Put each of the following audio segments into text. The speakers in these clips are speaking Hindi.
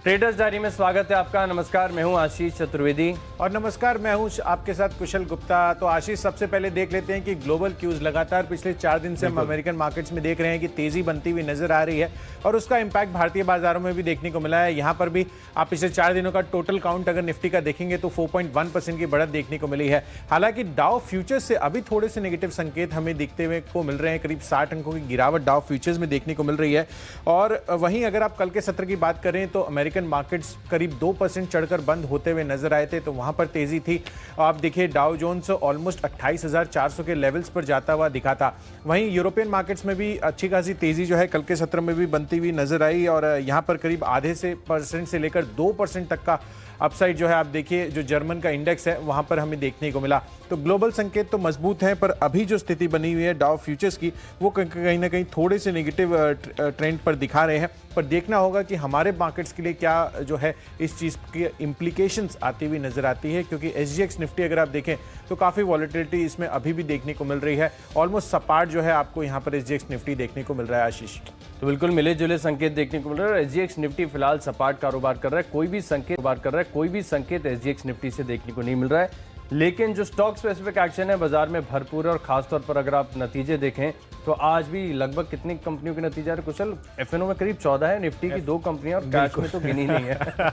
ट्रेडर्स डायरी में स्वागत है आपका। नमस्कार, मैं हूं आशीष चतुर्वेदी और नमस्कार, मैं हूं आपके साथ कुशल गुप्ता। तो आशीष, सबसे पहले देख लेते हैं कि ग्लोबल क्यूज लगातार पिछले 4 दिन से हम अमेरिकन मार्केट्स में देख रहे हैं कि तेजी बनती हुई नजर आ रही है और उसका इंपैक्ट भारतीय बाजारों में भी देखने को मिला है। यहाँ पर भी आप पिछले 4 दिनों का टोटल काउंट अगर निफ्टी का देखेंगे तो 4.1% की बढ़त देखने को मिली है। हालांकि डाउ फ्यूचर्स से अभी थोड़े से नेगेटिव संकेत हमें दिखते हुए को मिल रहे हैं। करीब 60 अंकों की गिरावट डाउ फ्यूचर्स में देखने को मिल रही है। और वहीं अगर आप कल के सत्र की बात करें तो अमेरिकन मार्केट्स करीब 2% चढ़कर बंद होते हुए नजर आए थे, तो वहां पर तेजी थी। आप देखिए डाउ जोन्स ऑलमोस्ट 28,400 के लेवल्स पर जाता हुआ दिखा था। वहीं यूरोपियन मार्केट्स में भी अच्छी खासी तेजी जो है कल के सत्र में भी बनती हुई नजर आई और यहां पर करीब आधे से परसेंट से लेकर 2% तक का अपसाइड जो है आप देखिए जो जर्मन का इंडेक्स है वहां पर हमें देखने को मिला। तो ग्लोबल संकेत तो मजबूत हैं, पर अभी जो स्थिति बनी हुई है डाउ फ्यूचर्स की वो कहीं ना कहीं थोड़े से नेगेटिव ट्रेंड पर दिखा रहे हैं। पर देखना होगा कि हमारे मार्केट्स के लिए क्या जो है इस चीज़ की इम्प्लीकेशंस आती हुई नजर आती है, क्योंकि SGX निफ्टी अगर आप देखें तो काफ़ी वॉलेटिलिटी इसमें अभी भी देखने को मिल रही है। ऑलमोस्ट सपाट जो है आपको यहाँ पर SGX निफ्टी देखने को मिल रहा है। आशीष, तो बिल्कुल मिले जुले संकेत देखने को मिल रहे हैं। SGX निफ्टी फिलहाल सपाट कारोबार कर रहा है, कोई भी संकेत SGX निफ्टी से देखने को नहीं मिल रहा है। लेकिन जो स्टॉक स्पेसिफिक एक्शन है बाजार में भरपूर है और खासतौर पर अगर आप नतीजे देखें तो आज भी लगभग कितनी कंपनियों के नतीजे आ रहे कुशल? FNO में करीब 14 है, निफ्टी की 2 कंपनियां और कैश में तो गिनी नहीं है।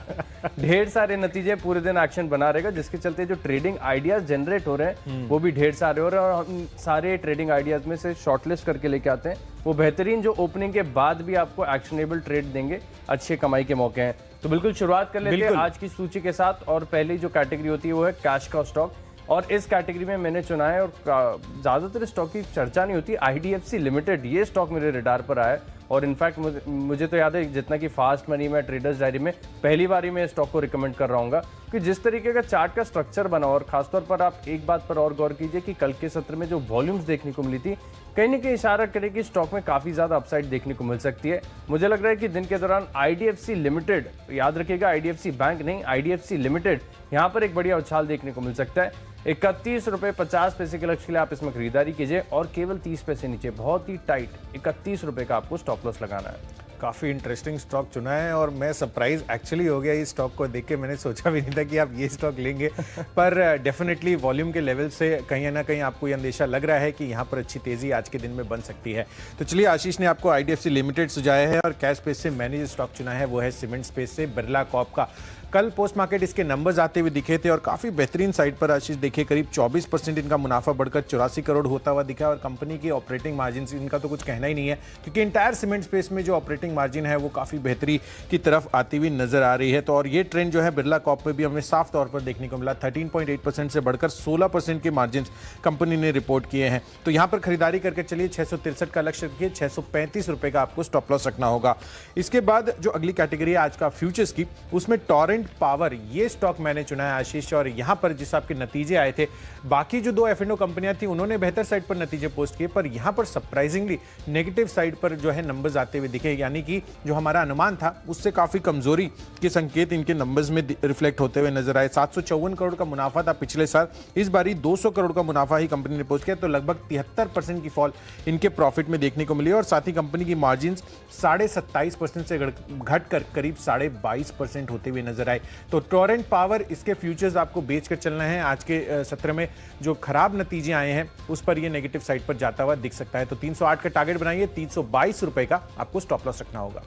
ढेर सारे नतीजे, पूरे दिन एक्शन बना रहेगा, जिसके चलते जो ट्रेडिंग आइडियाज जनरेट हो रहे हैं वो भी ढेर सारे हो रहे हैं और हम सारे ट्रेडिंग आइडियाज में से शॉर्टलिस्ट करके लेके आते हैं। वो बेहतरीन जो ओपनिंग के बाद भी आपको एक्शनेबल ट्रेड देंगे, अच्छे कमाई के मौके हैं। तो बिल्कुल शुरुआत कर लेते हैं आज की सूची के साथ और पहली जो कैटेगरी होती है वो है कैश का स्टॉक। और इस कैटेगरी में मैंने चुना है और ज़्यादातर स्टॉक की चर्चा नहीं होती, IDFC लिमिटेड ये स्टॉक मेरे रडार पर आया है। और इनफैक्ट मुझे तो याद है जितना कि फास्ट मनी में ट्रेडर्स डायरी में पहली बार ही मैं स्टॉक को रिकमेंड कर रहा हूँ कि जिस तरीके का चार्ट का स्ट्रक्चर बना और खासतौर पर आप एक बात पर और गौर कीजिए कि कल के सत्र में जो वॉल्यूम्स देखने को मिली थी कहीं ना कहीं इशारा करे कि स्टॉक में काफी ज्यादा अपसाइड देखने को मिल सकती है। मुझे लग रहा है कि दिन के दौरान IDFC लिमिटेड, याद रखिएगा IDFC बैंक नहीं, IDFC लिमिटेड, यहाँ पर एक बढ़िया उछाल देखने को मिल सकता है। 31 रुपये 50 पैसे के लक्ष्य के लिए आप इसमें खरीदारी कीजिए और केवल 30 पैसे नीचे, बहुत ही टाइट 31 रुपये का आपको स्टॉप लॉस लगाना है। काफ़ी इंटरेस्टिंग स्टॉक चुना है और मैं सरप्राइज एक्चुअली हो गया इस स्टॉक को देख के। मैंने सोचा भी नहीं था कि आप ये स्टॉक लेंगे, पर डेफिनेटली वॉल्यूम के लेवल से कहीं ना कहीं आपको ये अंदेशा लग रहा है कि यहाँ पर अच्छी तेजी आज के दिन में बन सकती है। तो चलिए, आशीष ने आपको IDFC लिमिटेड सुझाया है और कैश स्पेस से मैंने जो स्टॉक चुना है वो है सीमेंट स्पेस से बिरला कॉर्प का। कल पोस्ट मार्केट इसके नंबर्स आते हुए दिखे थे और काफी बेहतरीन साइड पर आशीष देखिए करीब 24% इनका मुनाफा बढ़कर 84 करोड़ होता हुआ दिखा और कंपनी की ऑपरेटिंग मार्जिन इनका तो कुछ कहना ही नहीं है, क्योंकि इंटायर सीमेंट स्पेस में जो ऑपरेटिंग मार्जिन है वो काफी बेहतरी की तरफ आती हुई नजर आ रही है। तो और ये ट्रेंड जो है बिरला कॉर्प पे भी हमें साफ तौर पर देखने को मिला। 13.8% से बढ़कर 16% के मार्जिन कंपनी ने रिपोर्ट किए हैं। तो यहाँ पर खरीदारी करके चलिए 663 का लक्ष्य रखिए, 635 रुपए का आपको स्टॉप लॉस रखना होगा। इसके बाद जो अगली कैटेगरी है आज का फ्यूचर्स की, उसमें टॉरेंट पावर ये स्टॉक मैंने चुना है आशीष। और यहां पर जिस आपके नतीजे आए थे, बाकी जो 2 FNO कंपनियां थी उन्होंने बेहतर साइड पर नतीजे पोस्ट किए, पर यहां पर सरप्राइजिंगली नेगेटिव साइड पर जो है नंबर्स आते हुए दिखे, यानी कि जो हमारा अनुमान था उससे काफी कमजोरी के संकेत इनके नंबर्स में रिफ्लेक्ट होते हुए नजर आए। 754 करोड़ का मुनाफा था पिछले साल, इस बारी 200 करोड़ का मुनाफा ही कंपनी ने पोस्ट किया, तो लगभग 73% की फॉल इनके प्रॉफिट में देखने को मिली और साथ ही कंपनी की मार्जिन 27.5% से घटकर करीब 22.5% होते हुए नजर आए। तो टॉरेंट पावर, इसके फ्यूचर्स आपको बेचकर चलना है। आज के सत्र में जो खराब नतीजे आए हैं उस पर ये नेगेटिव साइड पर जाता हुआ दिख सकता है। तो 308 का टारगेट बनाइए, 322 रुपए का आपको स्टॉप लॉस रखना होगा।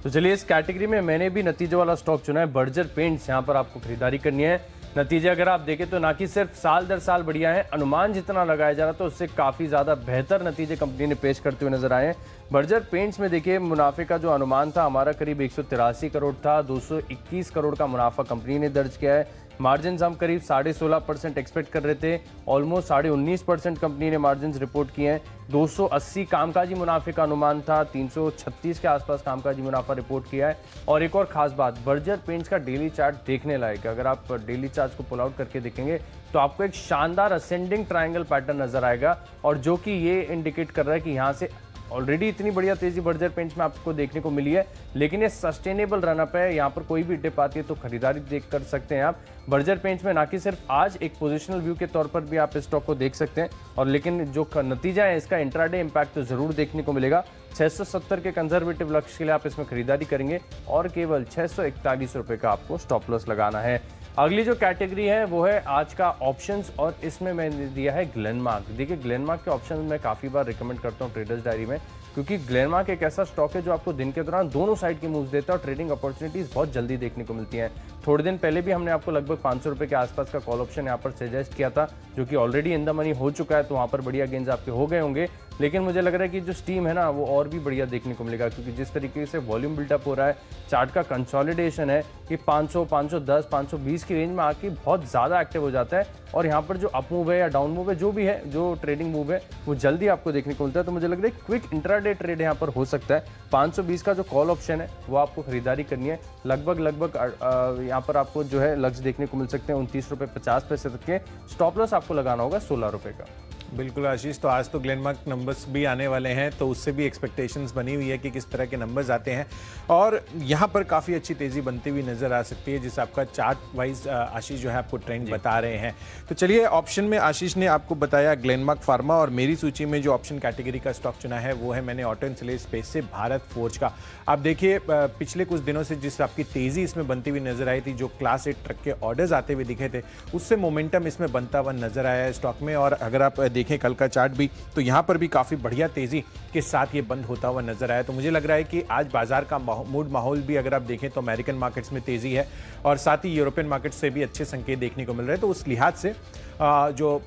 तो चलिए, इस कैटेगरी में मैंने भी नतीजे वाला स्टॉक चुना है, बर्जर पेंट्स। यहाँ पर आपको खरीदारी करनी है। नतीजे अगर आप देखें तो ना कि सिर्फ साल दर साल बढ़िया है, अनुमान जितना लगाया जा रहा तो उससे काफी ज्यादा बेहतर नतीजे कंपनी ने पेश करते हुए नजर आए हैं। बर्जर पेंट्स में देखिए मुनाफे का जो अनुमान था हमारा करीब 183 करोड़ था, 221 करोड़ का मुनाफा कंपनी ने दर्ज किया है। मार्जिन हम करीब 16.5% एक्सपेक्ट कर रहे थे, ऑलमोस्ट 19.5% कंपनी ने मार्जिन रिपोर्ट किए हैं। 280 कामकाजी मुनाफे का अनुमान था, 336 के आसपास कामकाजी मुनाफा रिपोर्ट किया है। और एक और खास बात, बर्जर पेंट्स का डेली चार्ट देखने लायक है। अगर आप डेली चार्ट को पुल आउट करके देखेंगे तो आपको एक शानदार असेंडिंग ट्रायंगल पैटर्न नजर आएगा और जो कि ये इंडिकेट कर रहा है कि यहाँ से ऑलरेडी इतनी बढ़िया तेजी बर्जर पेंट्स में आपको देखने को मिली है, लेकिन ये सस्टेनेबल रनअप है। यहाँ पर कोई भी डिप आती है तो खरीदारी देख कर सकते हैं आप बर्जर पेंट्स में, ना कि सिर्फ आज एक पोजिशनल व्यू के तौर पर भी आप इस स्टॉक को देख सकते हैं। और लेकिन जो नतीजा है इसका इंट्राडे इम्पैक्ट तो जरूर देखने को मिलेगा। 670 के कंजर्वेटिव लक्ष्य के लिए आप इसमें खरीदारी करेंगे और केवल 641 रुपए का आपको स्टॉप लॉस लगाना है। अगली जो कैटेगरी है वो है आज का ऑप्शंस, और इसमें मैंने दिया है ग्लेनमार्क। देखिए ग्लेनमार्क के ऑप्शन मैं काफ़ी बार रिकमेंड करता हूँ ट्रेडर्स डायरी में, क्योंकि ग्लेनमार्क एक ऐसा स्टॉक है जो आपको दिन के दौरान दोनों साइड के मूव्स देता है और ट्रेडिंग अपॉर्चुनिटीज बहुत जल्दी देखने को मिलती हैं। थोड़े दिन पहले भी हमने आपको लगभग 500 रुपए के आसपास का कॉल ऑप्शन यहाँ पर सजेस्ट किया था, जो कि ऑलरेडी इन द मनी हो चुका है, तो वहाँ पर बढ़िया गेंस आपके हो गए होंगे। लेकिन मुझे लग रहा है कि जो स्टीम है ना वो और भी बढ़िया देखने को मिलेगा, क्योंकि जिस तरीके से वॉल्यूम बिल्डअप हो रहा है, चार्ट का कंसोलिडेशन है कि 500, 510, 520 की रेंज में आके बहुत ज़्यादा एक्टिव हो जाता है। और यहाँ पर जो अप मूव है या डाउन मूव है, जो भी है, जो ट्रेडिंग मूव है वो जल्दी आपको देखने को मिलता है। तो मुझे लग रहा है क्विक इंट्राडे ट्रेड यहाँ पर हो सकता है। 520 का जो कॉल ऑप्शन है वो आपको खरीदारी करनी है। लगभग यहाँ पर आपको जो है लक्ष्य देखने को मिल सकते हैं 29 रुपये 50 पैसे तक के। स्टॉप लॉस आपको लगाना होगा 16 रुपये का। बिल्कुल आशीष, तो आज तो ग्लेनमार्क नंबर्स भी आने वाले हैं, तो उससे भी एक्सपेक्टेशंस बनी हुई है कि किस तरह के नंबर्स आते हैं, और यहाँ पर काफ़ी अच्छी तेज़ी बनती हुई नज़र आ सकती है, जिस आपका चार्ट वाइज आशीष जो है आपको ट्रेंड बता रहे हैं। तो चलिए, ऑप्शन में आशीष ने आपको बताया ग्लेनमार्क फार्मा, और मेरी सूची में जो ऑप्शन कैटेगरी का स्टॉक चुना है वो है मैंने ऑटो एंड सिलेज स्पेस से भारत फोर्ज का। आप देखिए पिछले कुछ दिनों से जिस आपकी तेज़ी इसमें बनती हुई नजर आई थी, जो क्लास 8 ट्रक के ऑर्डर्स आते हुए दिखे थे, उससे मोमेंटम इसमें बनता हुआ नजर आया है स्टॉक में। और अगर आप देखें कल का चार्ट भी, तो यहाँ पर भी काफ़ी बढ़िया तेज़ी के साथ ये बंद होता हुआ नजर आया। तो मुझे लग रहा है कि आज बाजार का मूड माहौल भी अगर आप देखें तो अमेरिकन मार्केट्स में तेज़ी है, और साथ ही यूरोपियन मार्केट्स से भी अच्छे संकेत देखने को मिल रहे हैं। तो उस लिहाज से जो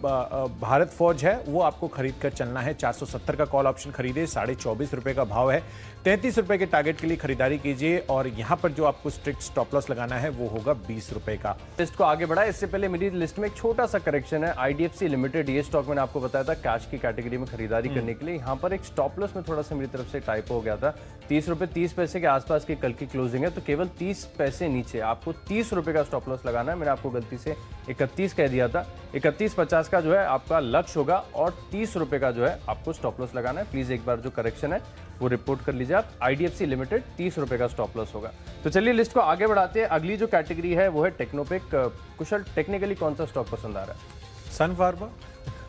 भारत फौज है वो आपको खरीद कर चलना है। 470 का कॉल ऑप्शन खरीदे, 24.5 रुपए का भाव है। 33 रुपए के टारगेट के लिए खरीदारी कीजिए, और यहाँ पर जो आपको स्ट्रिक्ट स्टॉप लॉस लगाना है वो होगा 20 रुपए का। लिस्ट को आगे बढ़ाए इससे पहले मेरी लिस्ट में एक छोटा सा करेक्शन है। आईडीएफसी लिमिटेड, ये स्टॉक मैंने आपको बताया था कैश की कैटेगरी में खरीदारी करने के लिए। यहाँ पर एक स्टॉप लॉस में थोड़ा सा मेरी तरफ से टाइप हो गया था। 30 रुपए 30 पैसे के आसपास की कल की क्लोजिंग है, तो केवल 30 पैसे नीचे आपको 30 रुपए का स्टॉप लॉस लगाना है। मैंने आपको गलती से 31 कह दिया था। 31.50 का जो है आपका लक्ष्य होगा, और 30 रुपए का जो है आपको स्टॉप लॉस लगाना है। प्लीज एक बार जो करेक्शन है वो रिपोर्ट कर लीजिए आप। आईडीएफसी लिमिटेड 30 रुपए का स्टॉप लॉस होगा। तो चलिए लिस्ट को आगे बढ़ाते हैं। अगली जो कैटेगरी है वो है टेक्नोपेक। कुशल, टेक्निकली कौन सा स्टॉक पसंद आ रहा है? सन फार्मा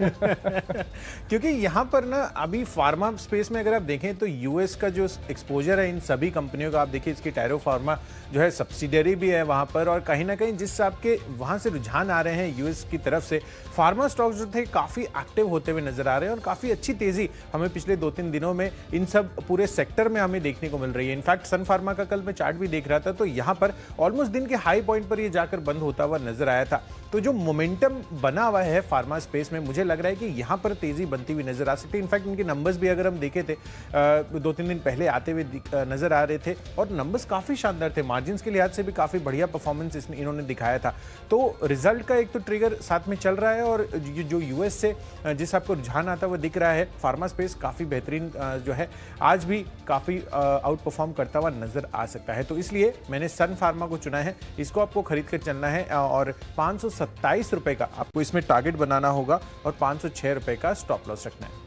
क्योंकि यहाँ पर ना अभी फार्मा स्पेस में अगर आप देखें तो यूएस का जो एक्सपोजर है इन सभी कंपनियों का, आप देखिए इसकी टायरो फार्मा जो है सब्सिडरी भी है वहाँ पर, और कहीं ना कहीं जिस आपके वहाँ से रुझान आ रहे हैं यूएस की तरफ से, फार्मा स्टॉक्स जो थे काफ़ी एक्टिव होते हुए नजर आ रहे हैं, और काफ़ी अच्छी तेज़ी हमें पिछले 2-3 दिनों में इन सब पूरे सेक्टर में हमें देखने को मिल रही है। इनफैक्ट सन फार्मा का कल मैं चार्ट भी देख रहा था, तो यहाँ पर ऑलमोस्ट दिन के हाई पॉइंट पर ये जाकर बंद होता हुआ नजर आया था। तो जो मोमेंटम बना हुआ है फार्मा स्पेस में, मुझे लग रहा है कि यहाँ पर तेजी बनती हुई नजर आ सकती है। इनफैक्ट इनके नंबर्स भी अगर हम देखे थे 2-3 दिन पहले आते हुए नजर आ रहे थे, और नंबर्स काफी शानदार थे, मार्जिन के लिहाज से भी काफी बढ़िया परफॉर्मेंस इन्होंने दिखाया था। तो रिजल्ट का एक तो ट्रिगर साथ में चल रहा है, और जो यूएस से जिस आपको रुझान आता है वो दिख रहा है। फार्मा स्पेस काफी बेहतरीन जो है आज भी काफी आउट परफॉर्म करता हुआ नजर आ सकता है। तो इसलिए मैंने सन फार्मा को चुना है, इसको आपको खरीद कर चलना है, और 527 रुपए का आपको इसमें टारगेट बनाना होगा, और 506 रुपए का स्टॉप लॉस रखना है।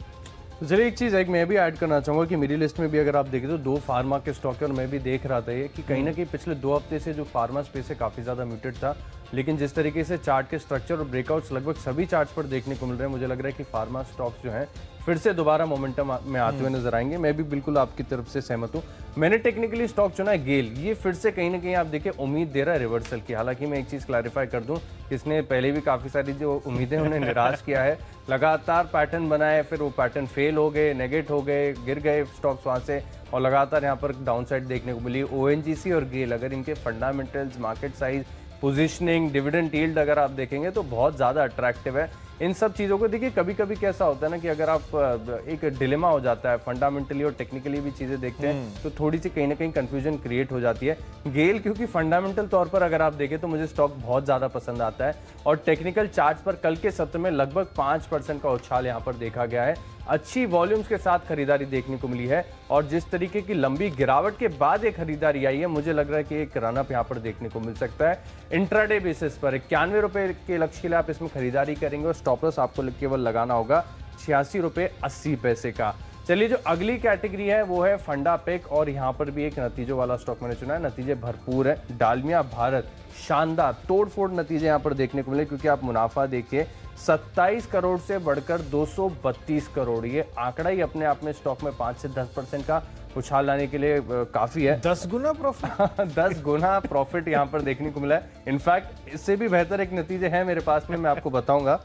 तो चलिए एक चीज़ मैं भी ऐड करना चाहूँगा कि मेरी लिस्ट में भी अगर आप देखें तो 2 फार्मा के स्टॉक है, और मैं भी देख रहा था ये कि कहीं ना कहीं पिछले 2 हफ्ते से जो फार्मा स्पेस है काफ़ी ज़्यादा म्यूटेड था, लेकिन जिस तरीके से चार्ट के स्ट्रक्चर और ब्रेकआउट्स लगभग सभी चार्ट्स पर देखने को मिल रहे हैं, मुझे लग रहा है कि फार्मा स्टॉक्स जो हैं फिर से दोबारा मोमेंटम में आते हुए नजर आएंगे। मैं भी बिल्कुल आपकी तरफ से सहमत हूँ। मैंने टेक्निकली स्टॉक चुना है गेल। ये फिर से कहीं ना कहीं आप देखिए उम्मीद दे रहा है रिवर्सल की। हालांकि मैं एक चीज़ क्लैरिफाई कर दूं, इसने पहले भी काफ़ी सारी जो उम्मीदें उन्हें निराश किया है, लगातार पैटर्न बनाए, फिर वो पैटर्न फेल हो गए, नेगेट हो गए, गिर गए स्टॉक्स वहाँ से, और लगातार यहाँ पर डाउन साइड देखने को मिली। ओएनजीसी और गेल, अगर इनके fundamentals, market size, positioning, dividend yield अगर आप देखेंगे तो बहुत ज़्यादा अट्रैक्टिव है। इन सब चीज़ों को देखिए, कभी कभी कैसा होता है ना कि अगर आप एक डिलेमा हो जाता है, फंडामेंटली और टेक्निकली भी चीज़ें देखते हैं तो थोड़ी सी कहीं ना कहीं कंफ्यूजन क्रिएट हो जाती है। गेल क्योंकि फंडामेंटल तौर पर अगर आप देखें तो मुझे स्टॉक बहुत ज़्यादा पसंद आता है, और टेक्निकल चार्ट पर कल के सत्र में लगभग 5% का उछाल यहाँ पर देखा गया है। अच्छी वॉल्यूम्स के साथ खरीदारी देखने को मिली है, और जिस तरीके की लंबी गिरावट के बाद एक खरीदारी आई है, मुझे लग रहा है कि एक रनअप यहाँ पर देखने को मिल सकता है। इंट्राडे बेसिस पर 91 रुपए के लक्ष्य के लिए आप इसमें खरीदारी करेंगे, और स्टॉप लॉस आपको केवल लगाना होगा 86 रुपए 80 पैसे का। चलिए, जो अगली कैटेगरी है वो है फंडा पैक, और यहाँ पर भी एक नतीजों वाला स्टॉक मैंने चुना है। नतीजे भरपूर है। डालमिया भारत, शानदार तोड़फोड़ नतीजे यहाँ पर देखने को मिले, क्योंकि आप मुनाफा देखिए 27 करोड़ से बढ़कर 232 करोड़। ये आंकड़ा ही अपने आप में स्टॉक में 5 से 10% का उछाल लाने के लिए काफी है। 10 गुना प्रॉफिट 10 गुना प्रॉफिट यहाँ पर देखने को मिला है। इनफैक्ट इससे भी बेहतर एक नतीजे है मेरे पास में, मैं आपको बताऊंगा।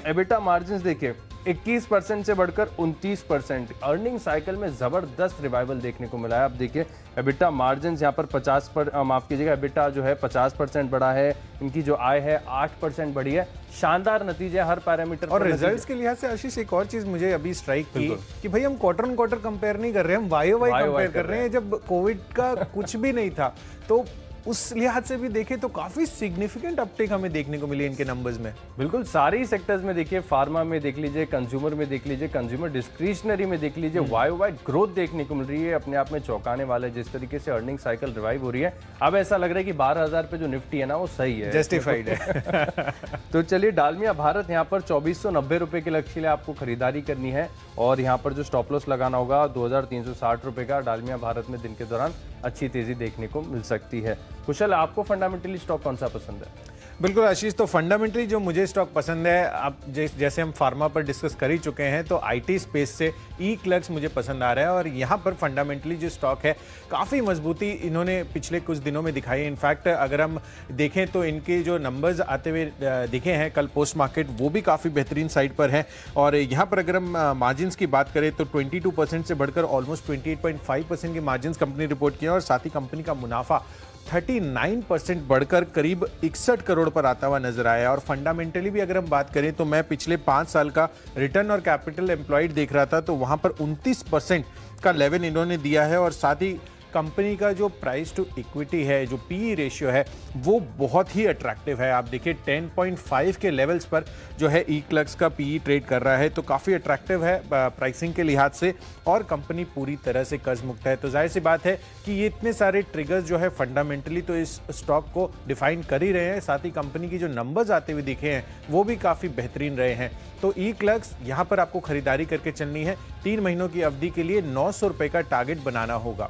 एबिटा मार्जिन्स देखिए 21% से बढ़कर 29%। अर्निंग साइकिल में जबरदस्त रिवाइवल देखने को मिला है। आप देखिए एबिटा मार्जिन्स यहाँ पर 50% जो है 50% बढ़ा है। इनकी जो आय है 8% बढ़ी है। शानदार नतीजे हर पैरामीटर और रिजल्ट्स के लिहाज से आशीष एक और चीज मुझे अभी स्ट्राइक की कि भाई हम क्वार्टर ऑन क्वार्टर कंपेयर नहीं कर रहे, हम वाई कंपेयर कर रहे हैं। जब कोविड का कुछ भी नहीं था तो उस लिहाज से भी देखें तो काफी सिग्निफिकेंट अपटेक हमें देखने को मिली इनके नंबर्स में। बिल्कुल, सारे ही सेक्टर्स में देखिए, फार्मा में देख लीजिए, कंज्यूमर में देख लीजिए, कंज्यूमर डिस्क्रिशनरी में देख लीजिए, वाई ग्रोथ देखने को मिल रही है। अपने आप में चौंकाने वाला है जिस तरीके से अर्निंग साइकिल रिवाइव हो रही है। अब ऐसा लग रहा है कि 12,000 पे जो निफ्टी है ना वो सही है, जस्टिफाइड है। तो चलिए, डालमिया भारत यहाँ पर 2490 रुपए के लक्ष्य के लिए आपको खरीदारी करनी है, और यहाँ पर जो स्टॉप लॉस लगाना होगा 2360 रुपए का। डालमिया भारत में दिन के दौरान अच्छी तेजी देखने को मिल सकती है। कुशल, आपको फंडामेंटली स्टॉक कौन सा पसंद है? बिल्कुल आशीष, तो फंडामेंटली जो मुझे स्टॉक पसंद है, आप जैसे हम फार्मा पर डिस्कस कर ही चुके हैं, तो आईटी स्पेस से ई क्लर्क्स मुझे पसंद आ रहा है। और यहाँ पर फंडामेंटली जो स्टॉक है काफ़ी मजबूती इन्होंने पिछले कुछ दिनों में दिखाई है। इनफैक्ट अगर हम देखें तो इनके जो नंबर्स आते हुए दिखे हैं कल पोस्ट मार्केट, वो भी काफ़ी बेहतरीन साइड पर है। और यहाँ पर अगर हम मार्जिन्स की बात करें तो 22% से बढ़कर ऑलमोस्ट 28.5% की मार्जिन्स कंपनी रिपोर्ट किया, और साथ ही कंपनी का मुनाफा 39% बढ़कर करीब 61 करोड़ पर आता हुआ नजर आया। और फंडामेंटली भी अगर हम बात करें तो मैं पिछले 5 साल का रिटर्न और कैपिटल एम्प्लॉयड देख रहा था, तो वहां पर 29% का लेवल इन्होंने दिया है। और साथ ही कंपनी का जो प्राइस टू इक्विटी है, जो पीई रेशियो है, वो बहुत ही अट्रैक्टिव है। आप देखिए 10.5 के लेवल्स पर जो है ई क्लर्क्स का पीई ट्रेड कर रहा है, तो काफ़ी अट्रैक्टिव है प्राइसिंग के लिहाज से। और कंपनी पूरी तरह से कर्ज मुक्त है, तो जाहिर सी बात है कि ये इतने सारे ट्रिगर्स जो है फंडामेंटली तो इस स्टॉक को डिफाइन कर ही रहे हैं। साथ ही कंपनी की जो नंबर्स आते हुए दिखे हैं वो भी काफ़ी बेहतरीन रहे हैं। तो ई क्लर्क्स यहाँ पर आपको खरीदारी करके चलनी है। 3 महीनों की अवधि के लिए 900 रुपये का टारगेट बनाना होगा।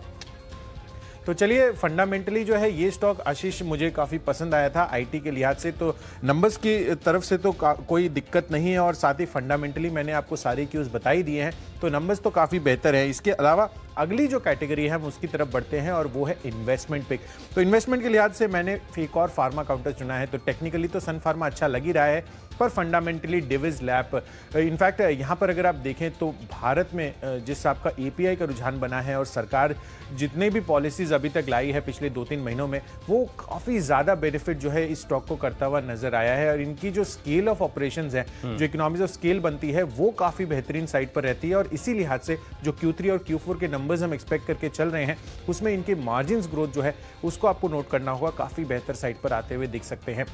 तो चलिए, फंडामेंटली जो है ये स्टॉक आशीष मुझे काफ़ी पसंद आया था आईटी के लिहाज से। तो नंबर्स की तरफ से तो कोई दिक्कत नहीं है, और साथ ही फंडामेंटली मैंने आपको सारे क्यूज बता ही दिए हैं, तो नंबर्स तो काफ़ी बेहतर है। इसके अलावा अगली जो कैटेगरी है हम उसकी तरफ बढ़ते हैं, और वो है इन्वेस्टमेंट पिक। तो इन्वेस्टमेंट के लिहाज से मैंने एक और फार्मा काउंटर चुना है। तो टेक्निकली तो सन फार्मा अच्छा लग ही रहा है, पर फंडामेंटली डिविज लैब, इनफैक्ट यहाँ पर अगर आप देखें तो भारत में जिस आपका एपीआई का रुझान बना है, और सरकार जितने भी पॉलिसीज अभी तक लाई है पिछले 2-3 महीनों में, वो काफ़ी ज़्यादा बेनिफिट जो है इस स्टॉक को करता हुआ नजर आया है। और इनकी जो स्केल ऑफ ऑपरेशंस है, जो इकोनॉमीज ऑफ स्केल बनती है, वो काफ़ी बेहतरीन साइड पर रहती है। और इसी लिहाज से जो Q3 और Q4 के नंबर्स हम एक्सपेक्ट करके चल रहे हैं, उसमें इनके मार्जिन्स ग्रोथ जो है उसको आपको नोट करना होगा, काफ़ी बेहतर साइड पर आते हुए दिख सकते हैं।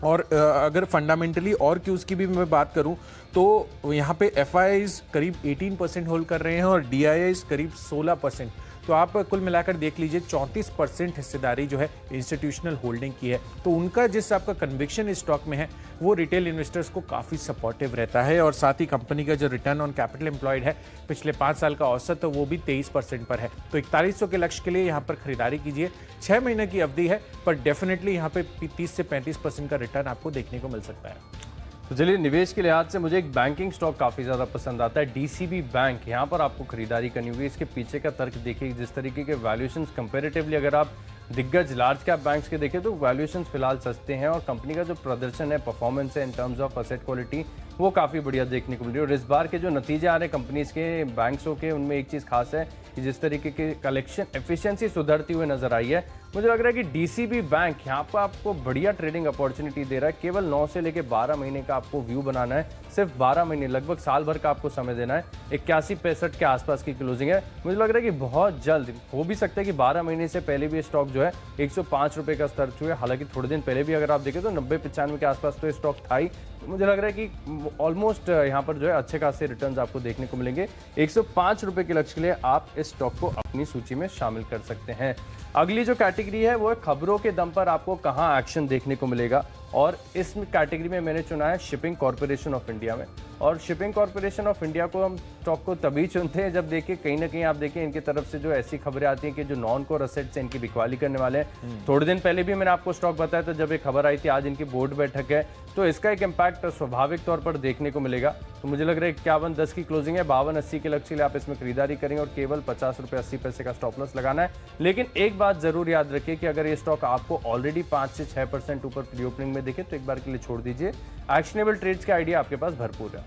और अगर फंडामेंटली और क्यूज की भी मैं बात करूं तो यहाँ पे एफआईआईज करीब 18% होल्ड कर रहे हैं, और डीआईआईज करीब 16%। तो आप कुल मिलाकर देख लीजिए 34% हिस्सेदारी जो है इंस्टीट्यूशनल होल्डिंग की है। तो उनका जिस आपका कन्विक्शन इस स्टॉक में है वो रिटेल इन्वेस्टर्स को काफ़ी सपोर्टिव रहता है। और साथ ही कंपनी का जो रिटर्न ऑन कैपिटल एम्प्लॉयड है पिछले 5 साल का औसत, तो वो भी 23% पर है। तो 4100 के लक्ष्य के लिए यहाँ पर खरीदारी कीजिए। 6 महीने की अवधि है, पर डेफिनेटली यहाँ पे 30 से 35% का रिटर्न आपको देखने को मिल सकता है। तो चलिए, निवेश के लिहाज से मुझे एक बैंकिंग स्टॉक काफ़ी ज़्यादा पसंद आता है, डीसीबी बैंक। यहाँ पर आपको खरीदारी करनी होगी। इसके पीछे का तर्क देखिए, जिस तरीके के वैल्यूएशंस कंपैरेटिवली अगर आप दिग्गज लार्ज कैप बैंक्स के देखें तो वैल्यूएशंस फिलहाल सस्ते हैं, और कंपनी का जो प्रदर्शन है, परफॉर्मेंस है in terms of asset quality, वो काफ़ी बढ़िया देखने को मिल रही है। और इस बार के जो नतीजे आ रहे हैं कंपनीज के, बैंक्सों के, उनमें एक चीज़ खास है कि जिस तरीके के कलेक्शन एफिशिएंसी सुधरती हुई नजर आई है, मुझे लग रहा है कि डीसीबी बैंक यहाँ पर आपको बढ़िया ट्रेडिंग अपॉर्चुनिटी दे रहा है। केवल 9 से लेकर 12 महीने का आपको व्यू बनाना है, सिर्फ 12 महीने, लगभग साल भर का आपको समय देना है। 81-65 के आसपास की क्लोजिंग है। मुझे लग रहा है कि बहुत जल्द हो भी सकता है कि 12 महीने से पहले भी स्टॉक जो है 105 रुपये का स्तर छुए। हालांकि थोड़े दिन पहले भी अगर आप देखें तो 90-95 के आसपास तो स्टॉक था ही। मुझे लग रहा है कि ऑलमोस्ट यहाँ पर जो है अच्छे खासे रिटर्न्स आपको देखने को मिलेंगे। 105 रुपये के लक्ष्य के लिए आप इस स्टॉक को अपनी सूची में शामिल कर सकते हैं। अगली जो कैटेगरी है वो है खबरों के दम पर आपको कहां एक्शन देखने को मिलेगा, और इस कैटेगरी में मैंने चुना है शिपिंग कॉर्पोरेशन ऑफ इंडिया में। और शिपिंग कॉर्पोरेशन ऑफ इंडिया को हम स्टॉक को तभी चुनते हैं जब देखिए कहीं ना कहीं आप देखिए इनकी तरफ से जो ऐसी खबरें आती हैं कि जो नॉन कोर असेट्स हैं इनकी बिकवाली करने वाले हैं। थोड़े दिन पहले भी मैंने आपको स्टॉक बताया था जब एक खबर आई थी, आज इनकी बोर्ड बैठक है, तो इसका एक इम्पैक्ट स्वाभाविक तौर पर देखने को मिलेगा। तो मुझे लग रहा है 51.10 की क्लोजिंग है, 52.80 के लक्ष्य के लिए आप इसमें खरीदारी करेंगे और केवल 50 रुपये 80 पैसे का स्टॉप लॉस लगाना है। लेकिन एक बात जरूर याद रखिए कि अगर ये स्टॉक आपको ऑलरेडी 5 से 6% ऊपर प्री ओपनिंग में दिखे तो एक बार के लिए छोड़ दीजिए। एक्शनेबल ट्रेड्स के आइडिया आपके पास भरपूर है।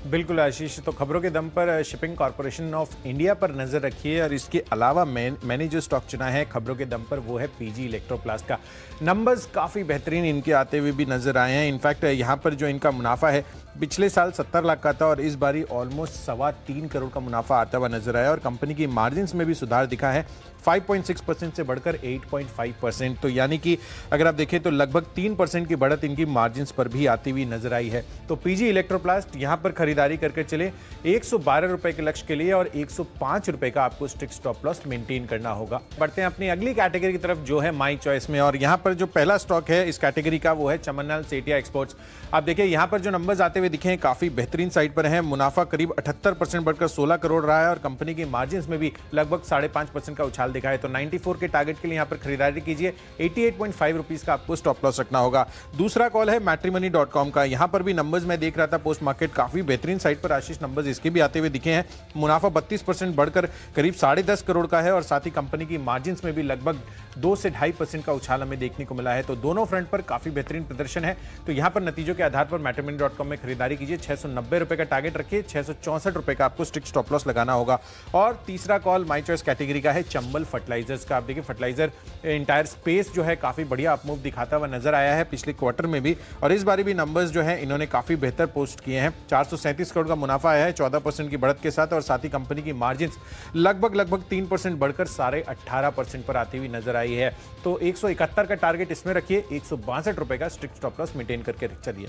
बिल्कुल आशीष, तो खबरों के दम पर शिपिंग कॉर्पोरेशन ऑफ इंडिया पर नजर रखिए और इसके अलावा मैंने जो स्टॉक चुना है खबरों के दम पर वो है पीजी इलेक्ट्रोप्लास्ट का। नंबर्स काफ़ी बेहतरीन इनके आते हुए भी नजर आए हैं। इनफैक्ट यहाँ पर जो इनका मुनाफा है पिछले साल 70 लाख का था और इस बारी ऑलमोस्ट 3.25 करोड़ का मुनाफा आता हुआ नजर आया और कंपनी की मार्जिन्स में भी सुधार दिखा है, 5.6% से बढ़कर 8.5%। तो यानी कि अगर आप देखें तो लगभग 3% की बढ़त इनकी मार्जिन्स पर भी आती हुई नजर आई है। तो पीजी इलेक्ट्रोप्लास्ट यहां पर खरीदारी करके चले 112 रुपए के लक्ष्य के लिए और 105 रुपए का आपको स्ट्रिक्ट स्टॉप लॉस मेंटेन करना होगा। बढ़ते हैं अपनी अगली कैटेगरी की तरफ जो है माई चॉइस में, और यहां पर जो पहला स्टॉक है इस कैटेगरी का वो है चमन सेठिया एक्सपोर्ट्स। आप देखिए यहां पर जो नंबर्स आते हुए दिखे हैं काफी बेहतरीन साइड पर है। मुनाफा करीब 78% बढ़कर 16 करोड़ रहा है और कंपनी की मार्जिन्स में भी लगभग 5.5% का उछाल दिखा है। तो 94 के टारगेट के लिए यहां पर खरीदारी कीजिए, 88.5 रुपीस का आपको स्टॉप लॉस रखना होगा। दूसरा कॉल है मैट्रिमनी.com का। यहां पर भी नंबर्स मैं देख रहा था पोस्ट मार्केट काफी बेहतरीन साइड पर आशीष नंबर्स इसके भी आते हुए दिखे हैं। मुनाफा 32% बढ़कर करीब 10.5 करोड़ का है और साथ ही कंपनी की मार्जिन्स में भी लगभग 2 से 2.5% का उछाल हमें देखने को मिला है। तो दोनों फ्रंट पर काफी बेहतरीन प्रदर्शन है। तो यहां पर नतीजों के आधार पर मैट्रिमनी.com में खरीदारी कीजिए, 690 रुपए का टारगेट रखिए, 664 रुपए का आपको स्ट्रिक्ट स्टॉप लॉस लगाना होगा। और तीसरा कॉल माई चॉइस कैटेगरी का है चंबल फर्टिलाइजर्स का। आप देखिए फर्टिलाइजर इंटायर स्पेस जो है काफी बढ़िया अपमूव दिखाता हुआ नजर आया है पिछले क्वार्टर में भी, और इस बारी भी नंबर्स जो है इन्होंने काफी बेहतर पोस्ट किए हैं। 437 करोड़ का मुनाफा आया है 14% की बढ़त के साथ और साथ ही कंपनी की मार्जिन लगभग 3% बढ़कर 18.5% पर आती हुई नजर आई है। तो 171 का टारगेट इसमें रखिए, 162 रुपए का स्ट्रिक्ट स्टॉप लॉस मेंटेन करके चलिए।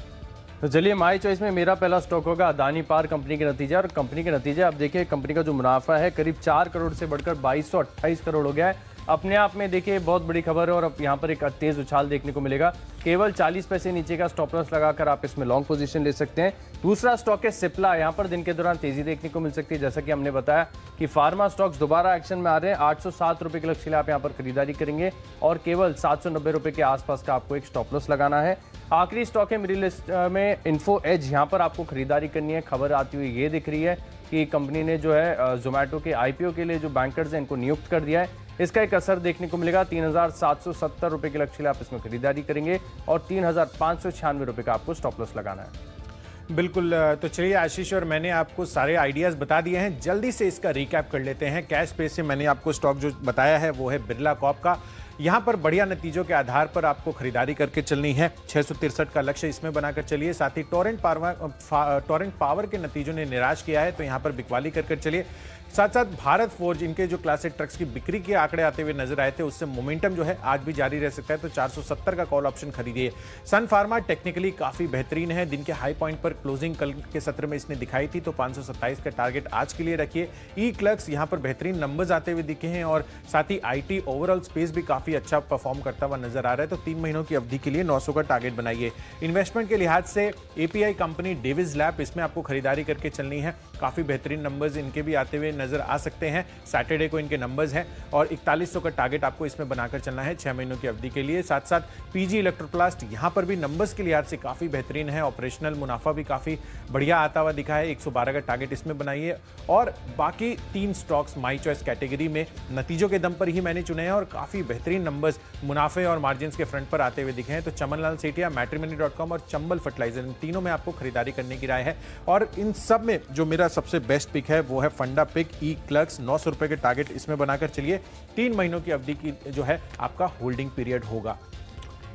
तो चलिए माई चॉइस में मेरा पहला स्टॉक होगा अदानी पावर कंपनी के नतीजे, और कंपनी के नतीजे आप देखिए कंपनी का जो मुनाफा है करीब 4 करोड़ से बढ़कर 2228 करोड़ हो गया है। अपने आप में देखिए बहुत बड़ी खबर है और अब यहाँ पर एक तेज उछाल देखने को मिलेगा। केवल 40 पैसे नीचे का स्टॉप लॉस लगाकर आप इसमें लॉन्ग पोजीशन ले सकते हैं। दूसरा स्टॉक है सिप्ला। यहाँ पर दिन के दौरान तेजी देखने को मिल सकती है। जैसा कि हमने बताया कि फार्मा स्टॉक्स दोबारा एक्शन में आ रहे हैं। 807 रुपए के लक्ष्य के लिए आप यहाँ पर खरीदारी करेंगे और केवल 790 रुपए के आसपास का आपको एक स्टॉप लॉस लगाना है। आखिरी स्टॉक है मेरी लिस्ट में इन्फो एज। यहाँ पर आपको खरीदारी करनी है। खबर आती हुई ये दिख रही है कि कंपनी ने जो है जोमेटो के आईपीओ के लिए जो बैंकर्स हैं इनको नियुक्त कर दिया है। इसका एक असर देखने को मिलेगा। 3770 रुपए के लक्ष्य के लिए आप इसमें खरीदारी करेंगे और 3596 रुपए का आपको स्टॉप लॉस लगाना है। बिल्कुल, तो चलिए आशीष और मैंने आपको सारे आइडियाज बता दिए हैं, जल्दी से इसका रिकैप कर लेते हैं। कैश पे से मैंने आपको स्टॉक जो बताया है वो है बिरला कॉर्प का। यहाँ पर बढ़िया नतीजों के आधार पर आपको खरीदारी करके चलनी है। 663 का लक्ष्य इसमें बनाकर चलिए। साथ ही टोरेंट पावर के नतीजों ने निराश किया है तो यहाँ पर बिकवाली करके चलिए। साथ साथ भारत फोर्ज, इनके जो क्लास 8 ट्रक्स की बिक्री के आंकड़े आते हुए नजर आए थे, उससे मोमेंटम जो है आज भी जारी रह सकता है। तो 470 का कॉल ऑप्शन खरीदिए। सन फार्मा टेक्निकली काफी बेहतरीन है। दिन के हाई पॉइंट पर क्लोजिंग कल के सत्र में इसने दिखाई थी, तो 527 का टारगेट आज के लिए रखिए। ई क्लर्क्स यहाँ पर बेहतरीन नंबर्स आते हुए दिखे हैं और साथ ही आईटी ओवरऑल स्पेस भी काफी अच्छा परफॉर्म करता हुआ नजर आ रहा है। तो 3 महीनों की अवधि के लिए 900 का टारगेट बनाइए। इन्वेस्टमेंट के लिहाज से एपीआई कंपनी डेविस लैब, इसमें आपको खरीदारी करके चलनी है। काफी बेहतरीन नंबर्स इनके भी आते हुए नजर आ सकते हैं। सैटरडे को इनके नंबर्स हैं और 4100 का टारगेट आपको इसमें बनाकर चलना है 6 महीनों की अवधि के लिए। साथ साथ पीजी इलेक्ट्रोप्लास्ट, यहां पर भी नंबर्स के लिहाज से काफी बेहतरीन है। ऑपरेशनल मुनाफा भी काफी बढ़िया आता हुआ दिखा है। 112 का टारगेट इसमें बनाइए। और बाकी 3 स्टॉक्स माई चॉइस कैटेगरी में नतीजों के दम पर ही मैंने चुने हैं और काफी बेहतरीन नंबर्स मुनाफे और मार्जिन के फ्रंट पर आते हुए दिखे हैं। तो चमन सेठिया, मैट्रिमनी.com और चंबल फर्टिलाइजर, इन तीनों में आपको खरीदारी करने की राय है। और इन सब में जो मेरा सबसे बेस्ट पिक है वो है फंडा पिक ई क्लर्क्स। 900 रुपए के टारगेट इसमें बनाकर चलिए। 3 महीनों की अवधि की जो है आपका होल्डिंग पीरियड होगा।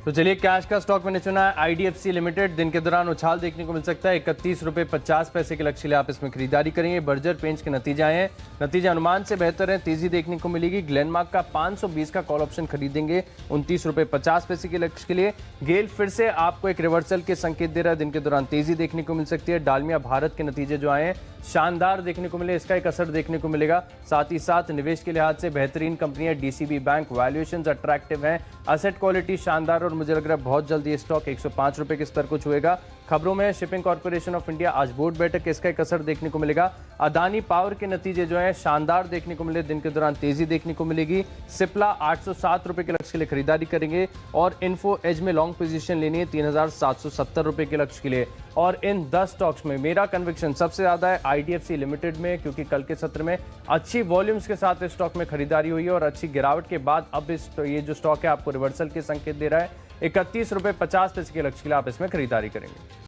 तो चलिए कैश का स्टॉक मैंने चुना है आईडीएफसी लिमिटेड। दिन के दौरान उछाल देखने को मिल सकता है। 31 रुपए 50 पैसे के लक्ष्य के लिए आप इसमें खरीदारी करेंगे। बर्जर पेंच के नतीजे आए हैं, नतीजे अनुमान से बेहतर हैं, तेजी देखने को मिलेगी। ग्लेनमार्क का 520 का कॉल ऑप्शन खरीदेंगे 29 रुपए 50 पैसे के लक्ष्य के लिए। गेल फिर से आपको एक रिवर्सल के संकेत दे रहा है। दिन के दौरान तेजी देखने को मिल सकती है। डालमिया भारत के नतीजे जो आए हैं शानदार देखने को मिले, इसका एक असर देखने को मिलेगा। साथ ही साथ निवेश के लिहाज से बेहतरीन कंपनी है डीसीबी बैंक। वैल्यूएशंस अट्रैक्टिव हैं, असेट क्वालिटी शानदार और मुझे लग रहा है बहुत जल्दी ये स्टॉक 105 रुपए के स्तर को छुएगा। खबरों में शिपिंग कॉर्पोरेशन ऑफ इंडिया आज बोर्ड बैठक, इसका एक असर देखने को मिलेगा। अदानी पावर के नतीजे जो है शानदार देखने को मिले, दिन के दौरान तेजी देखने को मिलेगी। सिप्ला 807 रुपए के लक्ष्य के लिए खरीदारी करेंगे और इन्फो एज में लॉन्ग पोजीशन लेनी है 3770 रुपए के लक्ष्य के लिए। और इन 10 स्टॉक्स में मेरा कन्विक्शन सबसे ज्यादा है आईडीएफसी लिमिटेड में, क्योंकि कल के सत्र में अच्छी वॉल्यूम्स के साथ इस स्टॉक में खरीदारी हुई है और अच्छी गिरावट के बाद अब ये जो स्टॉक है आपको रिवर्सल के संकेत दे रहा है। 31 रुपए 50 पैसे के लक्ष्य के लिए आप इसमें खरीदारी करेंगे।